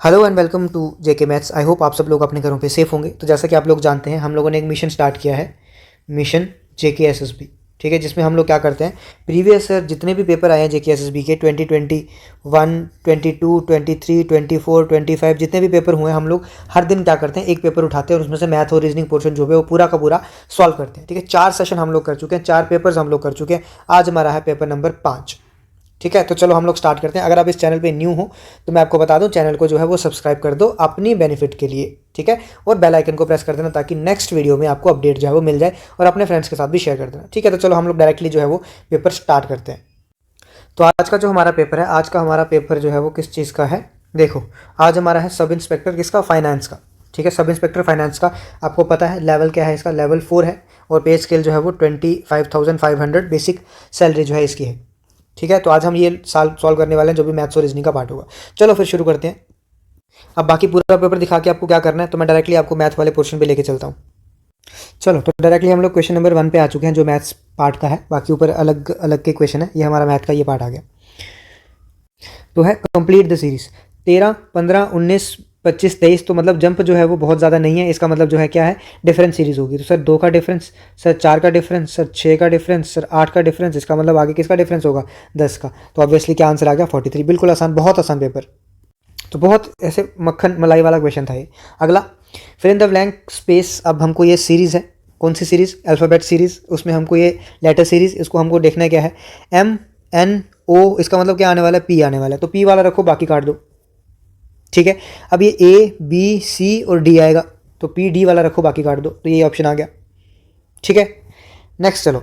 Hello and welcome to JK maths. I hope आप सब लोग अपने घरों पे सेफ होंगे। तो जैसा कि आप लोग जानते हैं, हम लोगों ने एक मिशन स्टार्ट किया है, मिशन जेके एसएसबी। ठीक है, जिसमें हम लोग क्या करते हैं, प्रीवियस ईयर जितने भी पेपर आए हैं जेके एसएसबी के 2021, 22, 23, 24, 25 जितने भी पेपर हुए हैं, हम लोग हर दिन क्या करते हैं, एक पेपर उठाते हैं और उसमें से मैथ और रीजनिंग पोर्शन जो है वो पूरा का पूरा सॉल्व करते हैं। ठीक है, 4 सेशन हम लोग कर चुके हैं, 4 पेपर्स हम लोग कर चुके हैं। आज हमारा है पेपर नंबर 5। ठीक है, तो चलो हम लोग स्टार्ट करते हैं। अगर आप इस चैनल पे न्यू हो तो मैं आपको बता दूं, चैनल को जो है वो सब्सक्राइब कर दो अपनी बेनिफिट के लिए। ठीक है, और बेल आइकन को प्रेस कर देना ताकि नेक्स्ट वीडियो में आपको अपडेट जो है वो मिल जाए, और अपने फ्रेंड्स के साथ भी शेयर कर देना। ठीक है, तो चलो हम लोग डायरेक्टली जो है वो पेपर स्टार्ट करते हैं। तो आज का जो हमारा पेपर है, आज का हमारा पेपर जो है वो किस चीज़ का है, देखो आज हमारा है सब इंस्पेक्टर किसका, फाइनेंस का। ठीक है, सब इंस्पेक्टर फाइनेंस का। आपको पता है लेवल क्या है इसका, लेवल 4 है, और पे स्केल जो है वो 25,500 बेसिक सैलरी जो है इसकी है। ठीक है, तो आज हम ये सॉल्व करने वाले हैं जो भी मैथ्स और रीजनिंग का पार्ट होगा। चलो फिर शुरू करते हैं। अब बाकी पूरा पेपर दिखा के आपको क्या करना है, तो मैं डायरेक्टली आपको मैथ वाले पोर्शन पे लेके चलता हूँ। चलो, तो डायरेक्टली हम लोग क्वेश्चन नंबर 1 पे आ चुके हैं, जो मैथ्स पार्ट का है। बाकी ऊपर अलग अलग के क्वेश्चन है, ये हमारा मैथ का ये पार्ट आ गया। तो है कंप्लीट द सीरीज 13, 15, 19, 25, 23। तो मतलब जंप जो है वो बहुत ज़्यादा नहीं है। इसका मतलब जो है क्या है, डिफरेंस सीरीज होगी। तो सर 2 का डिफरेंस, सर 4 का डिफरेंस, सर 6 का डिफरेंस, सर 8 का डिफरेंस। इसका मतलब आगे किसका डिफरेंस होगा, 10 का। तो ऑब्वियसली क्या आंसर आ गया, 43। बिल्कुल आसान, बहुत आसान पेपर। तो बहुत ऐसे मक्खन मलाई वाला क्वेश्चन था ये। अगला, फिर इन द ब्लैंक स्पेस। अब हमको ये सीरीज़ है, कौन सी सीरीज़, अल्फ़ाबेट सीरीज़। उसमें हमको ये लेटर सीरीज़, इसको हमको देखना है क्या है, एम एन ओ। इसका मतलब क्या आने वाला है, पी आने वाला है। तो पी वाला रखो, बाकी काट दो। ठीक है, अब ये ए बी सी और डी आएगा, तो पी डी वाला रखो, बाकी काट दो। तो ये ऑप्शन आ गया। ठीक है, नेक्स्ट चलो।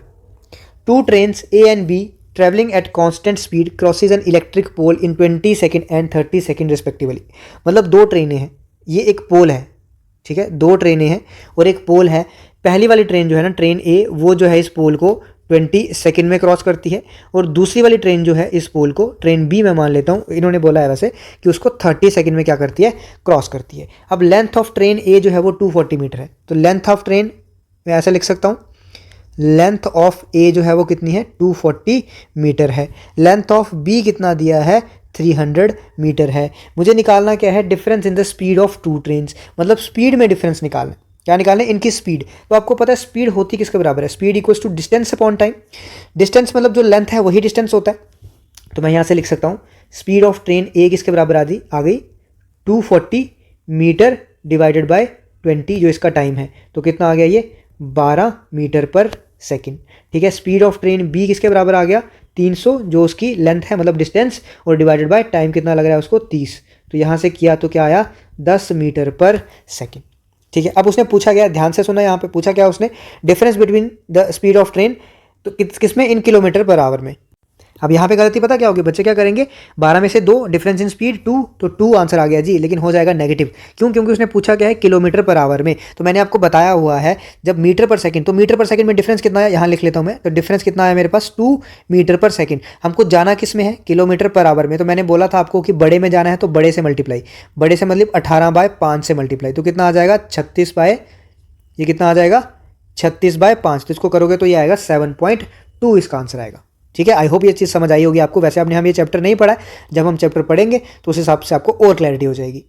2 trains A and B travelling at constant speed crosses an electric pole in 20 second and 30 second respectively. मतलब 2 ट्रेनें हैं, ये एक पोल है। ठीक है, 2 ट्रेनें हैं और एक पोल है। पहली वाली ट्रेन जो है ना, ट्रेन ए, वो जो है इस पोल को 20 सेकेंड में क्रॉस करती है, और दूसरी वाली ट्रेन जो है इस पोल को, ट्रेन बी मैं मान लेता हूँ, इन्होंने बोला है वैसे कि उसको 30 सेकेंड में क्या करती है, क्रॉस करती है। अब लेंथ ऑफ ट्रेन ए जो है वो 240 मीटर है। तो लेंथ ऑफ ट्रेन मैं ऐसे लिख सकता हूँ, लेंथ ऑफ ए जो है वो कितनी है, 240 मीटर है। लेंथ ऑफ बी कितना दिया है, 300 मीटर है। मुझे निकालना क्या है, difference in the speed of 2 trains. मतलब स्पीड में डिफरेंस निकालना। क्या निकालना है, इनकी स्पीड। तो आपको पता है स्पीड होती किसके बराबर है, speed equals to distance upon time. Distance मतलब जो लेंथ है वही डिस्टेंस होता है। तो मैं यहाँ से लिख सकता हूँ, स्पीड ऑफ ट्रेन ए किसके बराबर आ गई 240 मीटर डिवाइडेड बाय 20, जो इसका टाइम है। तो कितना आ गया ये, 12 मीटर पर सेकेंड। ठीक है, स्पीड ऑफ ट्रेन बी किसके बराबर आ गया, 300, जो उसकी लेंथ है मतलब डिस्टेंस, और डिवाइडेड बाय टाइम कितना लग रहा है उसको, 30। तो यहाँ से किया तो क्या आया, 10 मीटर पर सेकेंड। ठीक है, अब उसने पूछा गया, ध्यान से सुना, यहाँ पे पूछा क्या उसने, difference between the speed of train, तो किस में, इन किलोमीटर पर आवर में। अब यहाँ पे गलती पता क्या होगी, बच्चे क्या करेंगे, 12 में से 2, डिफरेंस इन स्पीड 2, तो 2 आंसर आ गया जी, लेकिन हो जाएगा नेगेटिव। क्यों, क्योंकि उसने पूछा क्या है, किलोमीटर पर आवर में। तो मैंने आपको बताया हुआ है, जब मीटर पर सेकंड, तो मीटर पर सेकंड में डिफरेंस कितना है, यहाँ लिख लेता हूँ मैं। तो डिफरेंस कितना है मेरे पास, 2 मीटर पर सेकंड। हमको जाना किस में है, किलोमीटर पर आवर में। तो मैंने बोला था आपको कि बड़े में जाना है तो बड़े से मल्टीप्लाई, बड़े से मतलब 18/5 से मल्टीप्लाई। तो कितना आ जाएगा, 36 बाय, ये कितना आ जाएगा, 36/5। तो इसको करोगे तो ये आएगा 7.2, इसका आंसर आएगा। ठीक है, आई होप ये चीज़ समझ आई होगी आपको। वैसे आपने हम ये चैप्टर नहीं पढ़ा है, जब हम चैप्टर पढ़ेंगे तो उस हिसाब से आपको और क्लैरिटी हो जाएगी।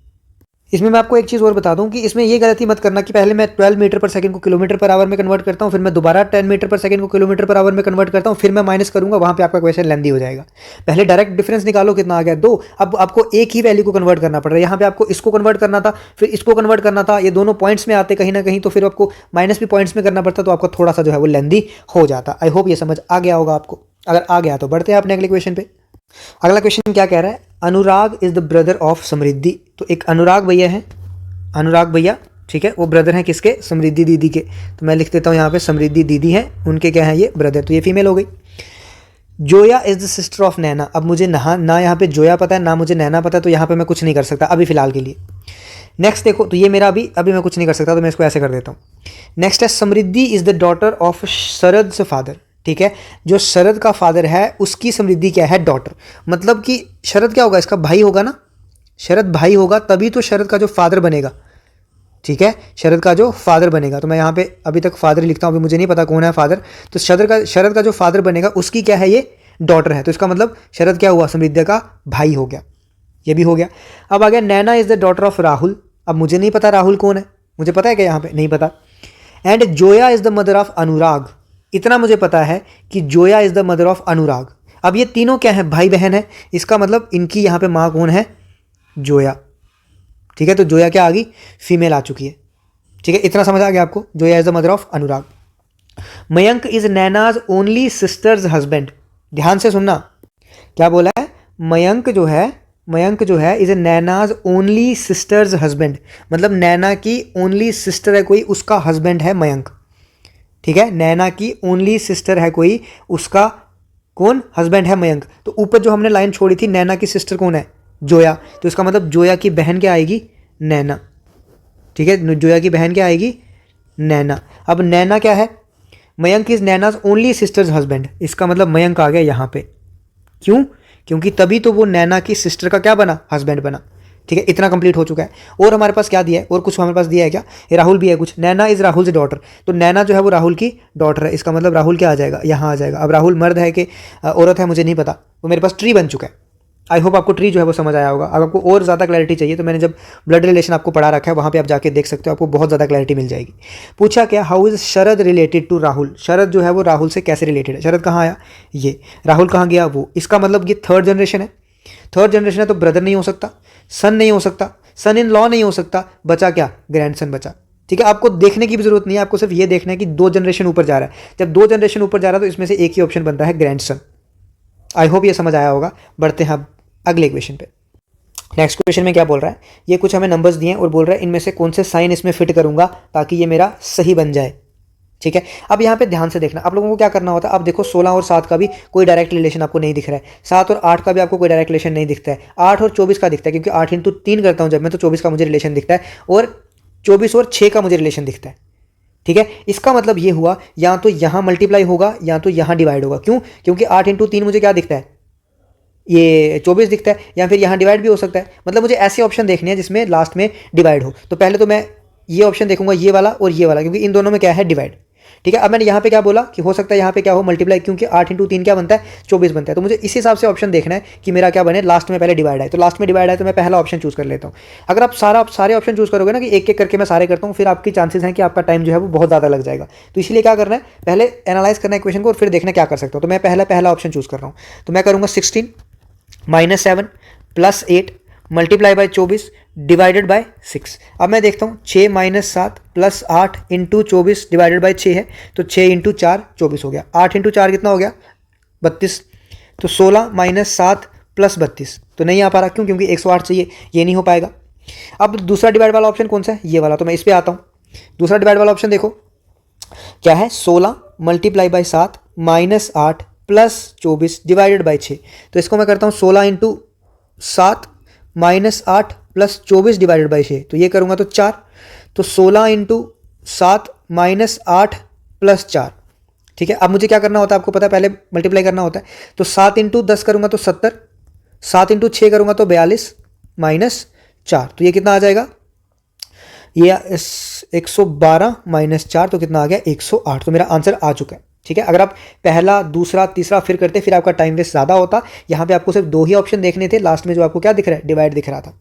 इसमें मैं आपको एक चीज़ और बता दूं कि इसमें ये गलती मत करना कि पहले मैं 12 मीटर पर सेकंड को किलोमीटर पर आवर में कन्वर्ट करता हूं, फिर मैं दोबारा 10 मीटर पर सेकंड को किलोमीटर पर आवर में कन्वर्ट करता हूं, फिर मैं माइनस करूंगा, वहां पे आपका क्वेश्चन लेंदी हो जाएगा। पहले डायरेक्ट डिफरेंस निकालो, कितना आ गया, 2। अब आपको एक ही वैल्यू को कन्वर्ट करना पड़ रहा है। यहाँ पे आपको इसको कन्वर्ट करना था, फिर इसको कन्वर्ट करना था, ये दोनों पॉइंट्स में आते कहीं ना कहीं, तो फिर आपको माइनस भी पॉइंट्स में करना पड़ता, तो आपको थोड़ा सा जो है वो लेंदी हो जाता। आई होप ये समझ आ गया होगा आपको। अगर आ गया तो बढ़ते हैं अपने अगले क्वेश्चन पे। अगला क्वेश्चन क्या कह रहा है, अनुराग इज द ब्रदर ऑफ समृद्धि। तो एक अनुराग भैया है, अनुराग भैया, ठीक है, वो ब्रदर हैं किसके, समृद्धि दीदी के। तो मैं लिख देता हूँ यहाँ पे, समृद्धि दीदी हैं, उनके क्या हैं ये ब्रदर, तो ये फीमेल हो गई। Zoya is the sister of Naina. अब मुझे ना यहाँ पे जोया पता है, ना मुझे नैना पता है, तो यहाँ पे मैं कुछ नहीं कर सकता अभी फिलहाल के लिए। नेक्स्ट देखो, तो ये मेरा अभी मैं कुछ नहीं कर सकता, तो मैं इसको ऐसे कर देता हूँ। नेक्स्ट है, समृद्धि इज द डॉटर ऑफ शरद से फादर। ठीक है, जो शरद का फादर है उसकी समृद्धि क्या है, डॉटर। मतलब कि शरद क्या होगा, इसका भाई होगा ना, शरद भाई होगा तभी तो शरद का जो फादर बनेगा। ठीक है, शरद का जो फादर बनेगा, तो मैं यहाँ पे अभी तक फादर लिखता हूँ, अभी मुझे नहीं पता कौन है फादर। तो शरद का जो फादर बनेगा उसकी क्या है, ये डॉटर है। तो इसका मतलब शरद क्या हुआ, समृद्धि का भाई हो गया। ये भी हो गया। अब आ गया Naina is the daughter of Rahul. अब मुझे नहीं पता राहुल कौन है, मुझे पता है क्या यहाँ पे, नहीं पता। And Zoya is the mother of Anurag, इतना मुझे पता है कि Zoya is the mother of Anurag. अब ये तीनों क्या है, भाई बहन है, इसका मतलब इनकी यहाँ पे माँ कौन है, जोया। ठीक है, तो जोया क्या आ गई, फीमेल आ चुकी है। ठीक है, इतना समझ आ गया आपको, Zoya is the mother of Anurag. Mayank is Naina's only sister's husband, ध्यान से सुनना क्या बोला है, मयंक जो है is Naina's only sister's husband, मतलब नैना की ओनली सिस्टर है कोई, उसका हस्बैंड है मयंक। ठीक है, नैना की ओनली सिस्टर है कोई, उसका कौन, हस्बैंड है मयंक। तो ऊपर जो हमने लाइन छोड़ी थी, नैना की सिस्टर कौन है, जोया, तो इसका मतलब जोया की बहन क्या आएगी, नैना। ठीक है, जोया की बहन क्या आएगी, नैना। अब नैना क्या है, Mayank is Naina's only sister's husband, इसका मतलब मयंक आ गया यहाँ पे। क्यों, क्योंकि तभी तो वो नैना की सिस्टर का क्या बना, हस्बैंड बना। ठीक है, इतना कंप्लीट हो चुका है। और हमारे पास क्या दिया है, और कुछ हमारे पास दिया है क्या, राहुल भी है कुछ। नैना इज राहुल डॉटर, तो नैना जो है वो राहुल की डॉटर है, इसका मतलब राहुल क्या आ जाएगा, यहाँ आ जाएगा। अब राहुल मर्द है कि औरत है मुझे नहीं पता, तो मेरे पास ट्री बन चुका है। आई होप आपको ट्री जो है वो समझ आया होगा। अगर आपको और ज़्यादा क्लैरिटी चाहिए तो मैंने जब ब्लड रिलेशन आपको पढ़ा रखा है वहाँ पे आप जाके देख सकते हो, आपको बहुत ज़्यादा क्लैरिटी मिल जाएगी। पूछा क्या, how is Sharad related to Rahul, Sharad जो है वो राहुल से कैसे रिलेटेड है। शरद कहाँ आया, ये, राहुल कहाँ गया, वो। इसका मतलब ये थर्ड जनरेशन है, थर्ड जनरेशन है तो ब्रदर नहीं हो सकता, सन नहीं हो सकता, सन इन लॉ नहीं हो सकता, बचा क्या, ग्रैंडसन बचा। ठीक है, आपको देखने की भी जरूरत नहीं है, आपको सिर्फ ये देखना है कि 2 जनरेशन ऊपर जा रहा है। जब 2 जनरेशन ऊपर जा रहा है तो इसमें से एक ही ऑप्शन बनता है, ग्रैंडसन। आई होप ये समझ आया होगा। बढ़ते हैं अब अगले क्वेश्चन पे। नेक्स्ट क्वेश्चन में क्या बोल रहा है, ये कुछ हमें नंबर्स दिए हैं और बोल रहा है इनमें से कौन से साइन इसमें फिट करूंगा ताकि ये मेरा सही बन जाए। ठीक है, अब यहाँ पे ध्यान से देखना, आप लोगों को क्या करना होता है। अब देखो 16 और 7 का भी कोई डायरेक्ट रिलेशन आपको नहीं दिख रहा है, 7 और 8 का भी आपको कोई डायरेक्ट रिलेशन नहीं दिखता है, 8 और 24 का दिखता है, क्योंकि 8 इंटू 3 करता हूँ जब मैं, तो 24 का मुझे रिलेशन दिखता है, और 24 और 6 का मुझे रिलेशन दिखता है। ठीक है, इसका मतलब ये हुआ या तो यहाँ मल्टीप्लाई होगा या तो यहाँ डिवाइड होगा। क्यों, क्योंकि 8 इंटू 3 मुझे क्या दिखता है, ये 24 दिखता है, या फिर यहाँ डिवाइड भी हो सकता है। मतलब मुझे ऐसे ऑप्शन देखने हैं जिसमें लास्ट में डिवाइड हो। तो पहले तो मैं ये ऑप्शन देखूंगा, ये वाला और ये वाला, क्योंकि इन दोनों में क्या है, डिवाइड। ठीक है, अब मैंने यहाँ पे क्या बोला कि हो सकता है यहाँ पे क्या हो, मल्टीप्लाई, क्योंकि 8 इंटू 3 क्या बनता है, 24 बनता है। तो मुझे इस हिसाब से ऑप्शन देखना है कि मेरा क्या बने, लास्ट में पहले डिवाइड है। तो लास्ट में डिवाइड है तो मैं पहला ऑप्शन चूज कर लेता हूँ। अगर आप सारे ऑप्शन चूज करोगे ना कि एक एक करके मैं सारे करता हूँ, फिर आपकी चांसेस हैं कि आपका टाइम जो है वो बहुत ज़्यादा लग जाएगा। तो इसलिए क्या करना है, पहले एनालाइज करना है क्वेश्चन को और फिर देखना क्या कर सकता हूँ। तो मैं पहला ऑप्शन चूज कर रहा हूँ। तो मैं करूँगा 16 -7 + 8 मल्टीप्लाई बाय 24 डिवाइडेड बाय 6। अब मैं देखता हूँ 6 - 7 + 8 इंटू 24 डिवाइडेड बाय 6 है, तो 6 इंटू 4 24 हो गया। 8 इंटू 4 कितना हो गया, 32। तो 16 - 7 + 32 तो नहीं आ पा रहा, क्यों, क्योंकि 108 चाहिए, ये नहीं हो पाएगा। अब दूसरा डिवाइड वाला ऑप्शन कौन सा है, ये वाला। तो मैं इस पर आता हूँ। दूसरा डिवाइड वाला ऑप्शन देखो क्या है, 16 मल्टीप्लाई बाय 7 -8 + 24 डिवाइडेड बाय 6। तो इसको मैं करता हूँ 16 इंटू 7 -8 + 24 डिवाइडेड बाई 6। तो ये करूँगा तो 4। तो 16 इंटू 7 -8 + 4। ठीक है, अब मुझे क्या करना होता है, आपको पता है, पहले मल्टीप्लाई करना होता है। तो 7 इंटू 10 करूँगा तो 70, 7 इंटू 6 करूँगा तो 42 -4। तो ये कितना आ जाएगा, ये 112 -4 तो कितना आ गया, 108। तो मेरा आंसर आ चुका है। ठीक है, अगर आप पहला, दूसरा, तीसरा फिर करते फिर आपका टाइम वेस्ट ज़्यादा होता। यहाँ पे आपको सिर्फ 2 ही ऑप्शन देखने थे, लास्ट में जो आपको क्या दिख रहा है, डिवाइड दिख रहा था।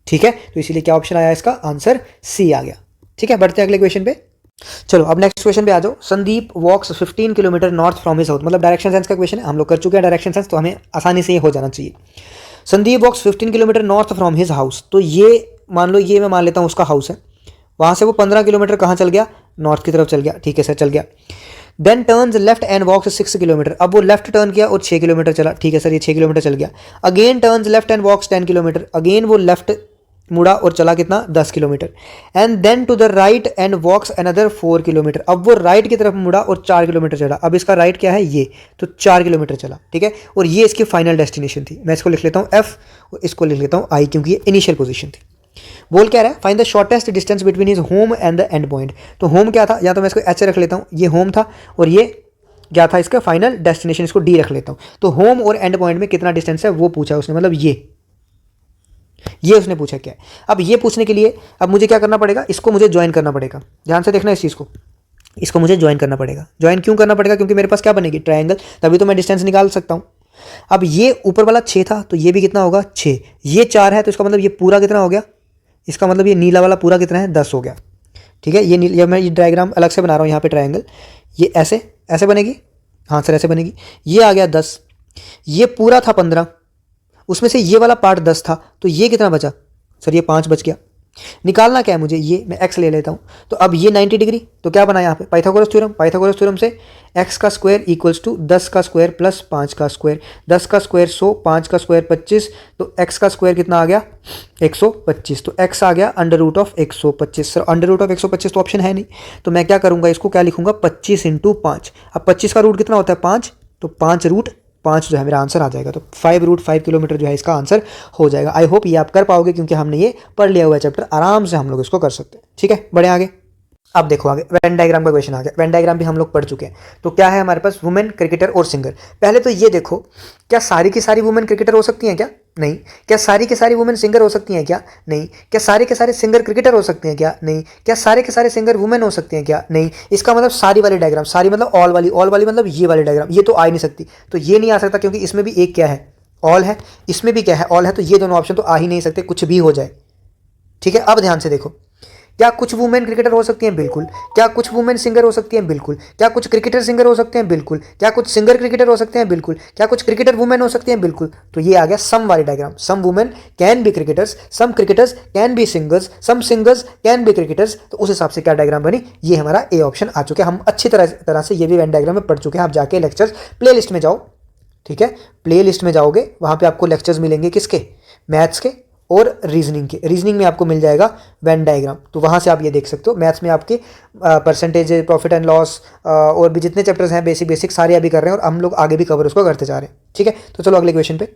ठीक है, तो इसीलिए क्या ऑप्शन आया, इसका आंसर सी आ गया। ठीक है, बढ़ते हैं अगले क्वेश्चन पे। चलो अब नेक्स्ट क्वेश्चन पे आ जाओ। संदीप वॉक्स 15 kilometre north from his house, मतलब डायरेक्शन सेंस का क्वेश्चन है, हम लोग कर चुके हैं डायरेक्शन सेंस, तो हमें आसानी से ये हो जाना चाहिए। संदीप वॉक्स 15 kilometre north from his house, तो ये मान लो, ये मैं मान लेता हूँ उसका हाउस है, वहाँ से वो 15 किलोमीटर कहाँ चल गया, नॉर्थ की तरफ चल गया। ठीक है सर, चल गया। Then turns left and walks 6 kilometre, अब वो लेफ्ट टर्न किया और 6 किलोमीटर चला। ठीक है सर, ये 6 किलोमीटर चल गया। Again turns left and walks 10 kilometre, again वो लेफ्ट मुड़ा और चला कितना, 10 kilometre. And then to the right and walks another 4 kilometre, अब वो राइट की तरफ मुड़ा और 4 किलोमीटर चला। अब इसका राइट क्या है, ये, तो 4 किलोमीटर चला। ठीक है, और ये इसकी फाइनल डेस्टिनेशन थी। मैं इसको लिख लेता हूँ F और इसको लिख लेता हूँ I, क्योंकि ये इनिशियल पोजीशन थी। बोल क्या रहा है, find the shortest distance between his home and the end point. तो होम क्या था, या तो मैं इसको H रख लेता हूँ, ये होम था, और ये क्या था इसका फाइनल डेस्टिनेशन, इसको D रख लेता हूँ। तो होम और एंड पॉइंट में कितना डिस्टेंस है वो पूछा उसने, मतलब ये उसने पूछा क्या है। अब ये पूछने के लिए अब मुझे क्या करना पड़ेगा, इसको मुझे ज्वाइन करना पड़ेगा। ध्यान से देखना इस चीज़ को, इसको मुझे ज्वाइन करना पड़ेगा। ज्वाइन क्यों करना पड़ेगा, क्योंकि मेरे पास क्या बनेगी, ट्रायंगल, तभी तो मैं डिस्टेंस निकाल सकता हूँ। अब ये ऊपर वाला 6 था तो ये भी कितना होगा 6, ये 4 है तो इसका मतलब ये पूरा कितना हो गया, इसका मतलब ये नीला वाला पूरा कितना है 10 हो गया। ठीक है, ये मैं ये डायग्राम अलग से बना रहा हूँ यहाँ पे ट्रायंगल, ये ऐसे ऐसे बनेगी, हाँ सर ऐसे बनेगी, ये आ गया 10, ये पूरा था 15, उसमें से ये वाला पार्ट 10 था तो ये कितना बचा सर, ये 5 बच गया। निकालना क्या है मुझे, ये मैं x ले लेता हूँ, तो अब ये 90 डिग्री, तो क्या बना यहाँ पे पाइथागोरस थ्योरम, पाइथागोरस थ्योरम से x का स्क्वायर इक्वल्स टू 10 का स्क्वायर प्लस 5 का स्क्वायर, 10 का स्क्वायर 100, 5 का स्क्वायर 25, तो x का स्क्वायर कितना आ गया 125, तो x आ गया under root of 125। Sir under root of 125 तो ऑप्शन है नहीं, तो मैं क्या करूँगा, इसको क्या लिखूंगा 25 × 5। अब 25 का रूट कितना होता है 5, तो 5 जो है मेरा आंसर आ जाएगा, तो 5 किलोमीटर जो है इसका आंसर हो जाएगा। आई होप ये आप कर पाओगे क्योंकि हमने ये पढ़ लिया हुआ है चैप्टर, आराम से हम लोग इसको कर सकते हैं। ठीक है, बढ़े आगे। अब देखो आगे वेन डायग्राम का क्वेश्चन आ गया, वेन डायग्राम भी हम लोग पढ़ चुके हैं। तो क्या है हमारे पास, वुमेन क्रिकेटर और सिंगर। पहले तो ये देखो, क्या सारी की सारी वुमेन क्रिकेटर हो सकती हैं क्या, नहीं। क्या सारी की सारी वुमेन सिंगर हो सकती हैं क्या, नहीं। क्या सारे के सारे सिंगर क्रिकेटर हो सकते हैं क्या, नहीं। क्या सारे के सारे सिंगर वुमेन हो सकते हैं क्या, नहीं। इसका मतलब सारी वाली डायग्राम, सारी मतलब ऑल वाली मतलब ये वाली डायग्राम, ये तो आ ही नहीं सकती, तो ये नहीं आ सकता क्योंकि इसमें भी एक क्या है ऑल है, इसमें भी क्या है ऑल है, तो ये दोनों ऑप्शन तो आ ही नहीं सकते, कुछ भी हो जाए। ठीक है, अब ध्यान से देखो, क्या कुछ वुमेन क्रिकेटर हो सकती हैं, बिल्कुल। क्या कुछ वुमेन सिंगर हो सकती हैं, बिल्कुल। क्या कुछ क्रिकेटर सिंगर हो सकते हैं, बिल्कुल। क्या कुछ सिंगर क्रिकेटर हो सकते हैं, बिल्कुल। क्या कुछ क्रिकेटर वुमेन हो सकती हैं, बिल्कुल। तो ये आ गया सम वाली diagram, some women can be cricketers, some cricketers can be singers, some singers can be cricketers. तो उस हिसाब से क्या डायग्राम बनी, ये हमारा ए ऑप्शन आ चुका है। हम अच्छी तरह से ये भी वेन डायग्राम में पढ़ चुके हैं। आप जाके लेक्चर्स प्ले लिस्ट में जाओ, ठीक है, प्ले लिस्ट में जाओगे, वहाँ पे आपको लेक्चर्स मिलेंगे किसके, मैथ्स के और रीजनिंग के। रीजनिंग में आपको मिल जाएगा वेन डायग्राम, तो वहाँ से आप ये देख सकते हो। मैथ्स में आपके परसेंटेज, प्रॉफिट एंड लॉस और भी जितने चैप्टर्स हैं बेसिक सारे अभी कर रहे हैं, और हम लोग आगे भी कवर उसको करते जा रहे हैं। ठीक है, तो चलो अगले क्वेश्चन पे।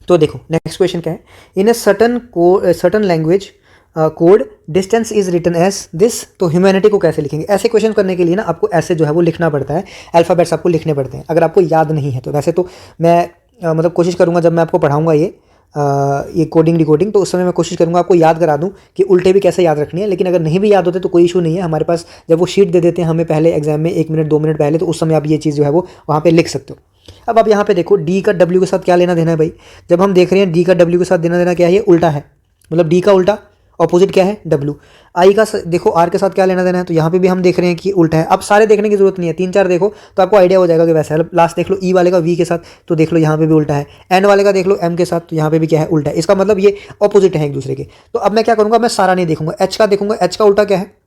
तो देखो नेक्स्ट क्वेश्चन क्या है, in a certain language code distance is written as this. तो ह्यूमैनिटी को कैसे लिखेंगे, ऐसे क्वेश्चन करने के लिए ना आपको ऐसे जो है वो लिखना पड़ता है, अल्फ़ाबेट्स आपको लिखने पड़ते हैं, अगर आपको याद नहीं है तो। वैसे तो मैं मतलब कोशिश करूँगा जब मैं आपको पढ़ाऊँगा ये कोडिंग डिकोडिंग, तो उस समय मैं कोशिश करूँगा आपको याद करा दूँ कि उल्टे भी कैसे याद रखनी है। लेकिन अगर नहीं भी याद होते तो कोई इशू नहीं है, हमारे पास जब वो शीट दे देते हैं हमें पहले एग्जाम में 1 मिनट 2 मिनट पहले, तो उस समय आप ये चीज़ जो है वो वहाँ पे लिख सकते हो। अब आप यहाँ पे देखो डी का डब्ल्यू के साथ क्या लेना देना है भाई, जब हम देख रहे हैं डी का डब्ल्यू के साथ देना देना क्या है, ये उल्टा है, मतलब डी का उल्टा ऑपोजिट क्या है डब्ल्यू। आई का देखो आर के साथ क्या लेना देना है, तो यहाँ पे भी हम देख रहे हैं कि उल्टा है। अब सारे देखने की जरूरत नहीं है, 3-4 देखो तो आपको आइडिया हो जाएगा कि वैसा है। लास्ट देख लो ई वाले का वी के साथ, तो देख लो यहाँ पे भी उल्टा है। एन वाले का देख लो एम के साथ, तो यहाँ पे भी क्या है उल्टा है। इसका मतलब ये ऑपोजिट है एक दूसरे के। तो अब मैं क्या करूँगा, मैं सारा नहीं देखूंगा, एच का देखूंगा, एच का उल्टा क्या है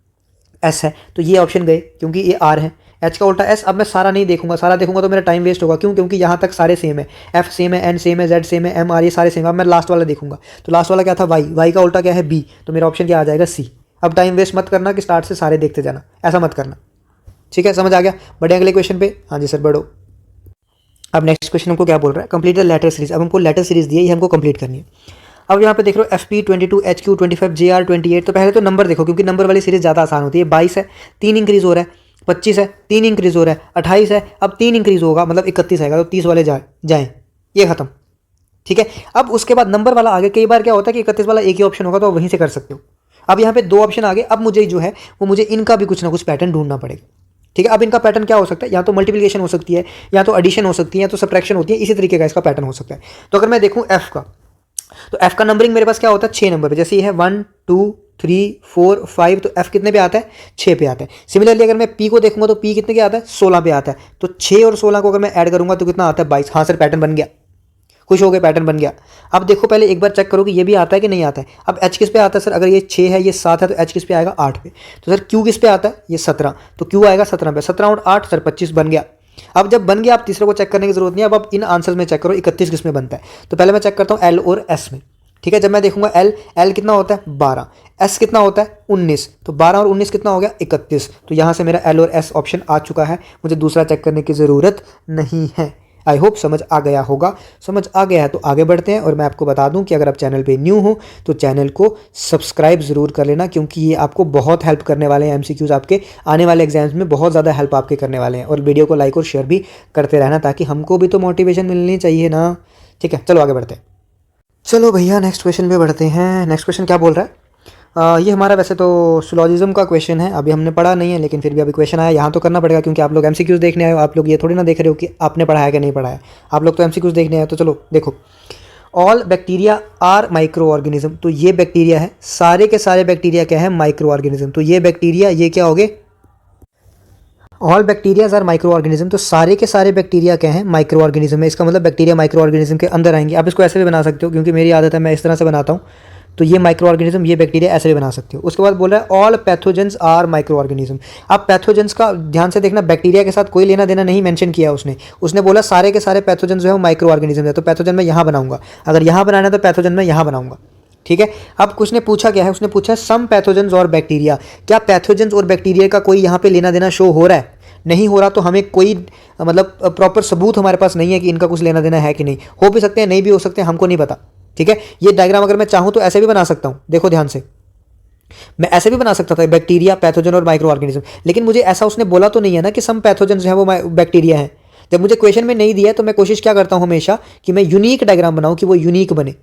एस है, तो ये ऑप्शन गए क्योंकि ये आर है। एच का उल्टा एस। अब मैं सारा नहीं देखूंगा, सारा देखूंगा तो मेरा टाइम वेस्ट होगा, क्यों, क्योंकि यहाँ तक सारे सेम है, एफ सेम है, एन सेम है, जेड सेम है, एम आर ये सारे सेम है। अब मैं लास्ट वाला देखूंगा, तो लास्ट वाला क्या था वाई, वाई का उल्टा क्या है बी, तो मेरा ऑप्शन क्या आ जाएगा सी। अब टाइम वेस्ट मत करना कि स्टार्ट से सारे देखते जाना, ऐसा मत करना। ठीक है, समझ आ गया। बढ़े अगले क्वेश्चन पे। हाँ जी सर बढ़ो। अब नेक्स्ट क्वेश्चन हमको क्या बोल रहा है, कंप्लीट द लेटर सीरीज। अब हमको लेटर सीरीज दी है, ये हमको कंप्लीट करनी है। अब यहाँ पे देख लो FP 22, HQ 25, JR 28। तो पहले तो नंबर देखो, क्योंकि नंबर वाली सीरीज ज़्यादा आसान होती है। 22 है, 3 इंक्रीज हो रहा है, 25 है, 3 इंक्रीज हो रहा है, 28 है, अब 3 इंक्रीज होगा मतलब 31 आएगा, तो 30 वाले जाएँ, ये खत्म। ठीक है, अब उसके बाद नंबर वाला आगे, कई बार क्या होता है कि 31 वाला एक ही ऑप्शन होगा, तो आप वहीं से कर सकते हो। अब यहाँ पे 2 ऑप्शन आ गए, अब मुझे जो है वो मुझे इनका भी कुछ ना कुछ पैटर्न ढूंढना पड़ेगा। ठीक है, अब इनका पैटर्न क्या हो सकता है, या तो मल्टीप्लिकेशन हो सकती है, या तो एडिशन हो सकती है, या तो सब्ट्रैक्शन होती है, इसी तरीके का इसका पैटर्न हो सकता है। तो अगर मैं देखूँ एफ का, तो एफ का नंबरिंग मेरे पास क्या होता है 6 नंबर पे, जैसे ये है 1 2 3 4 5, तो एफ कितने पे आता है 6 पे आता है। सिमिलरली अगर मैं पी को देखूंगा तो पी कितने के आता है 16 पे आता है, तो 6 और 16 को अगर मैं ऐड करूंगा तो कितना आता है 22। हाँ सर पैटर्न बन गया, खुश हो गए, पैटर्न बन गया। अब देखो पहले एक बार चेक करो कि ये भी आता है कि नहीं आता है। अब एच किस पे आता है सर, अगर ये 6 है ये 7 है, तो एच किस पे आएगा 8 पे। तो सर क्यू किस पे आता है, ये 17, तो क्यू आएगा 17 पे। 17 और 8 सर 25 बन गया। अब जब बन गया आप तीसरे को चेक करने की जरूरत नहीं है, अब आप इन आंसर में चेक करो 31 किस में बनता है। तो पहले मैं चेक करता हूँ एल और एस में। ठीक है, जब मैं देखूंगा एल कितना होता है 12, एस कितना होता है 19, तो 12 और 19 कितना हो गया 31। तो यहाँ से मेरा एल और एस ऑप्शन आ चुका है, मुझे दूसरा चेक करने की ज़रूरत नहीं है। आई होप समझ आ गया होगा। समझ आ गया है तो आगे बढ़ते हैं। और मैं आपको बता दूं कि अगर आप चैनल पे न्यू हो तो चैनल को सब्सक्राइब ज़रूर कर लेना, क्योंकि ये आपको बहुत हेल्प करने वाले हैं। MCQs आपके आने वाले एग्जाम्स में बहुत ज़्यादा हेल्प आपके करने वाले हैं। और वीडियो को लाइक और शेयर भी करते रहना, ताकि हमको भी तो मोटिवेशन मिलनी चाहिए ना। ठीक है, चलो आगे बढ़ते हैं। चलो भैया नेक्स्ट क्वेश्चन पे बढ़ते हैं। नेक्स्ट क्वेश्चन क्या बोल रहा है, ये हमारा वैसे तो सिलोजिज्म का क्वेश्चन है, अभी हमने पढ़ा नहीं है, लेकिन फिर भी अभी क्वेश्चन आया, यहाँ तो करना पड़ेगा क्योंकि आप लोग एमसीक्यूज देखने आए हो, आप लोग ये थोड़ी ना देख रहे हो कि आपने पढ़ा है कि नहीं पढ़ा है, आप लोग तो एमसीक्यूज देखने आए। तो चलो देखो, all bacteria are micro organism, तो ये बैक्टीरिया है, सारे के सारे बैक्टीरिया क्या है, माइक्रो ऑर्गेनिज्म। तो ये बैक्टीरिया ये क्या हो गए, all bacterias are micro organism, तो सारे के सारे बैक्टीरिया क्या हैं, माइक्रो ऑर्गेनिज्म है। इसका मतलब बैक्टीरिया माइक्रो ऑर्गेनिज्म के अंदर आएंगे। आप इसको ऐसे भी बना सकते हो, क्योंकि मेरी आदत है मैं इस तरह से बनाता हूँ। तो ये माइक्रो ऑर्गेनिज्म, ये बैक्टीरिया ऐसे भी बना सकते हो। उसके बाद बोल रहा है all pathogens are micro organism. आप पैथोजेंस का ध्यान से देखना, बैक्टीरिया के साथ कोई लेना देना नहीं मेंशन किया उसने बोला सारे के सारे पैथोजन जो है वो माइक्रो ऑर्गेनिज्म है। तो पैथोजन मैं यहाँ बनाऊंगा, अगर यहाँ बनाना है तो पैथोजन मैं यहाँ बनाऊंगा, ठीक है। अब कुछ ने पूछा क्या है, उसने पूछा सम पैथोजेंस और बैक्टीरिया, क्या पैथोजेंस और बैक्टीरिया का कोई यहाँ पे लेना देना शो हो रहा है, नहीं हो रहा, तो हमें कोई मतलब प्रॉपर सबूत हमारे पास नहीं है कि इनका कुछ लेना देना है कि नहीं। हो भी सकते हैं, नहीं भी हो सकते हैं, हमको नहीं पता, ठीक है। ये डायग्राम अगर मैं चाहूँ तो ऐसे भी बना सकता हूँ, देखो ध्यान से, मैं ऐसे भी बना सकता था बैक्टीरिया, पैथोजन और माइक्रो ऑर्गेनिज्म, लेकिन मुझे ऐसा उसने बोला तो नहीं है ना कि सम पैथोजन जो है वो बैक्टीरिया है। जब मुझे क्वेश्चन में नहीं दिया तो मैं कोशिश क्या करता हूँ हमेशा कि मैं यूनिक डायग्राम बनाऊँ कि वो यूनिक बने,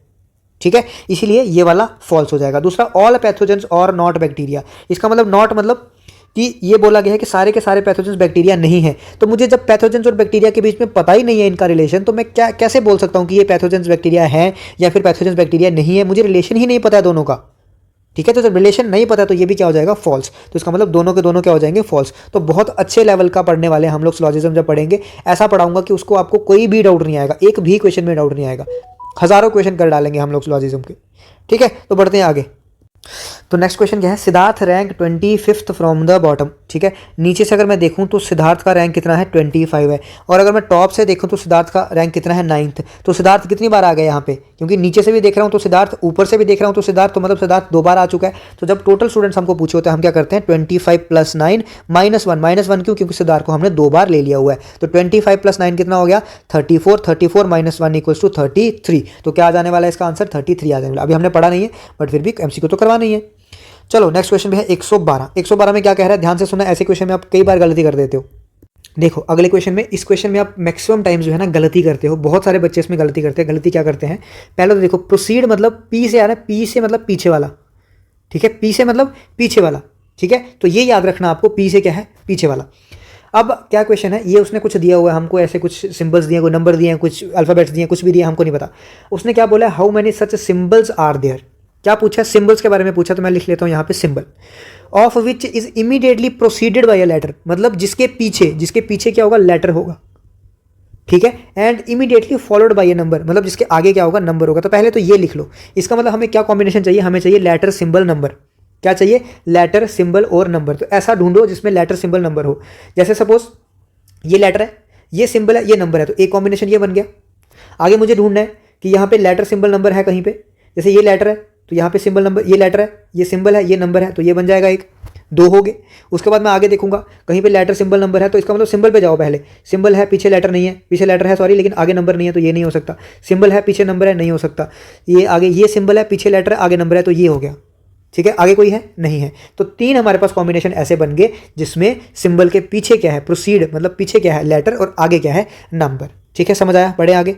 ठीक है। इसीलिए ये वाला फॉल्स हो जाएगा। दूसरा ऑल पैथोजेंस और नॉट बैक्टीरिया, इसका मतलब नॉट मतलब कि ये बोला गया है कि सारे के सारे पैथोजेंस बैक्टीरिया नहीं है। तो मुझे जब पैथोजेंस और बैक्टीरिया के बीच में पता ही नहीं है इनका रिलेशन, तो मैं क्या कैसे बोल सकता हूँ कि ये पैथोजेंस बैक्टीरिया है या फिर पैथोजेंस बैक्टीरिया नहीं है, मुझे रिलेशन ही नहीं पता है दोनों का, ठीक है। तो जब रिलेशन नहीं पता तो ये भी क्या हो जाएगा, फॉल्स। तो इसका मतलब दोनों के दोनों क्या हो जाएंगे, फॉल्स। तो बहुत अच्छे लेवल का पढ़ने वाले हम लोग सिलोजिज्म जब पढ़ेंगे, ऐसा पढ़ाऊंगा कि उसको आपको कोई भी डाउट नहीं आएगा, एक भी क्वेश्चन में डाउट नहीं आएगा, हज़ारों क्वेश्चन कर डालेंगे हम लोग सिलोजिज्म के, ठीक है। तो बढ़ते हैं आगे। तो नेक्स्ट क्वेश्चन क्या है, Siddharth rank 25th from the bottom, ठीक है। नीचे से अगर मैं देखूं तो सिद्धार्थ का रैंक कितना है, 25 है। और अगर मैं टॉप से देखूं तो सिद्धार्थ का रैंक कितना है, 9th। तो सिद्धार्थ कितनी बार आ गया यहाँ पे, क्योंकि नीचे से भी देख रहा हूँ तो सिद्धार्थ, ऊपर से भी देख रहा हूँ तो सिद्धार्थ, तो मतलब सिद्धार्थ 2 बार आ चुका है। तो जब टोटल स्टूडेंट्स हमको पूछे होते हैं हम क्या करते हैं, 25 + 9 -1, -1 क्यों, क्योंकि सिद्धार्थ को हमने 2 बार ले लिया हुआ है। तो 25 + 9 कितना हो गया, 34, 34 - 1 = 33। तो क्या आ जाने वाला है इसका आंसर, 33 आ जाने वाला। अभी हमने पढ़ा नहीं है बट फिर भी एमसीक्यू तो करवाना ही है। चलो नेक्स्ट क्वेश्चन भी है 112। 112 में क्या कह रहा है, ध्यान से सुना, ऐसे क्वेश्चन में आप कई बार गलती कर देते हो। देखो अगले क्वेश्चन में, इस क्वेश्चन में आप मैक्सिमम टाइम जो है ना गलती करते हो, बहुत सारे बच्चे इसमें गलती करते हैं। गलती क्या करते हैं, पहले तो देखो प्रोसीड मतलब पी से आ रहा है, पी से मतलब पीछे वाला, ठीक है, पी से मतलब पीछे वाला, ठीक है। तो ये याद रखना आपको, पी से क्या है, पीछे वाला। अब क्या क्वेश्चन है, ये उसने कुछ दिया हुआ है हमको, ऐसे कुछ सिंबल्स दिए, कोई नंबर दिए हैं, कुछ अल्फाबेट्स दिए हैं, कुछ भी दिया हमको नहीं पता। उसने क्या बोला, how many such symbols are there, क्या पूछा, सिंबल्स के बारे में पूछा। तो मैं लिख लेता हूँ यहाँ पे symbol, of which is immediately proceeded by a letter, मतलब जिसके पीछे क्या होगा, लेटर होगा, ठीक है। And immediately followed by a number, मतलब जिसके आगे क्या होगा, नंबर होगा। तो पहले तो ये लिख लो, इसका मतलब हमें क्या कॉम्बिनेशन चाहिए, हमें चाहिए लेटर सिंबल नंबर, क्या चाहिए, लेटर सिंबल और नंबर। तो ऐसा ढूंढो जिसमें लेटर सिंबल नंबर हो। जैसे सपोज ये लेटर है, ये सिंबल है, ये नंबर है, तो एक कॉम्बिनेशन ये बन गया। आगे मुझे ढूंढना है कि यहाँ पे लेटर सिंबल नंबर है कहीं पे, जैसे ये लेटर है तो यहाँ पे सिंबल नंबर, ये लेटर है, ये सिंबल है, ये नंबर है, तो ये बन जाएगा एक, 2 हो गए। उसके बाद मैं आगे देखूंगा कहीं पे लेटर सिंबल नंबर है, तो इसका मतलब सिंबल पे जाओ पहले, सिंबल है पीछे लेटर नहीं है, पीछे लेटर है सॉरी लेकिन आगे नंबर नहीं है, तो ये नहीं हो सकता। सिंबल है पीछे नंबर है, नहीं हो सकता। ये आगे, ये सिंबल है पीछे लेटर है, आगे नंबर है, तो ये हो गया, ठीक है। आगे कोई है, नहीं है। तो 3 हमारे पास कॉम्बिनेशन ऐसे बन गए जिसमें सिंबल के पीछे क्या है, प्रोसीड मतलब पीछे क्या है, लेटर, और आगे क्या है, नंबर, ठीक है। समझ आया, बढ़े आगे।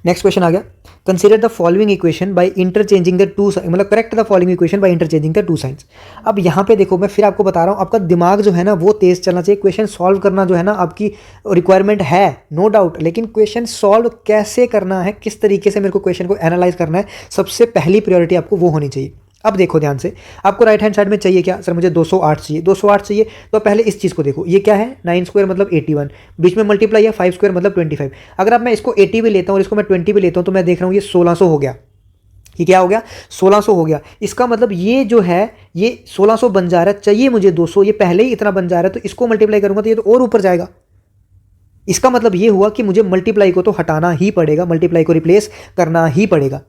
नेक्स्ट क्वेश्चन आ गया, consider the following equation by interchanging the two, मतलब correct the following equation by interchanging the two signs. अब यहाँ पे देखो, मैं फिर आपको बता रहा हूँ, आपका दिमाग जो है ना वो तेज चलना चाहिए। क्वेश्चन सॉल्व करना जो है ना आपकी रिक्वायरमेंट है, नो डाउट, लेकिन क्वेश्चन सॉल्व कैसे करना है, किस तरीके से मेरे को क्वेश्चन को एनालाइज करना है, सबसे पहली प्रायोरिटी आपको वो होनी चाहिए। अब देखो ध्यान से, आपको राइट हैंड साइड में चाहिए क्या, सर मुझे 208 चाहिए, 208 चाहिए। तो पहले इस चीज़ को देखो, ये क्या है, 9² मतलब 81, बीच में मल्टीप्लाई है 5² मतलब 25। अगर अब मैं इसको 80 भी लेता हूँ और इसको मैं 20 भी लेता हूँ, तो मैं देख रहा हूँ ये 1600 हो गया। ये क्या हो गया, 1600 हो गया। इसका मतलब ये जो है ये 1600 बन जा रहा है, चाहिए मुझे 200, ये पहले ही इतना बन जा रहा है, तो इसको मल्टीप्लाई करूँगा तो ये तो और ऊपर जाएगा। इसका मतलब ये हुआ कि मुझे मल्टीप्लाई को तो हटाना ही पड़ेगा, मल्टीप्लाई को रिप्लेस करना ही पड़ेगा।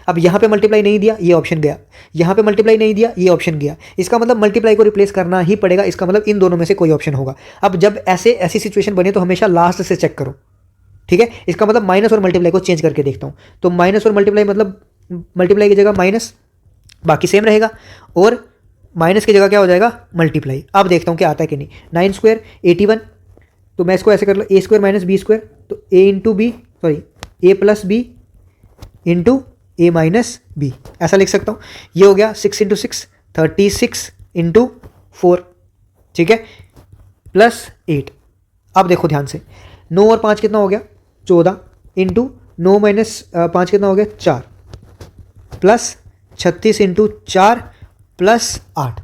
अब यहाँ पे मल्टीप्लाई नहीं दिया, ये ऑप्शन गया, यहाँ पे मल्टीप्लाई नहीं दिया, ये ऑप्शन गया। इसका मतलब मल्टीप्लाई को रिप्लेस करना ही पड़ेगा, इसका मतलब इन दोनों में से कोई ऑप्शन होगा। अब जब ऐसी सिचुएशन बने तो हमेशा लास्ट से चेक करो, ठीक है। इसका मतलब माइनस और मल्टीप्लाई को चेंज करके देखता हूँ, तो माइनस और मल्टीप्लाई मतलब मल्टीप्लाई की जगह माइनस, बाकी सेम रहेगा, और माइनस की जगह क्या हो जाएगा, मल्टीप्लाई। अब देखता हूँ क्या आता है कि नहीं। 9² 81, तो मैं इसको ऐसे कर लो, A² - B², तो A + B, sorry A + B × A minus B, ऐसा लिख सकता हूँ। ये हो गया 6 इंटू 6 36 इंटू 4, ठीक है, प्लस 8। अब देखो ध्यान से, 9 और 5 कितना हो गया 14 इंटू 9 माइनस 5 कितना हो गया 4, प्लस 36 इंटू 4 प्लस 8,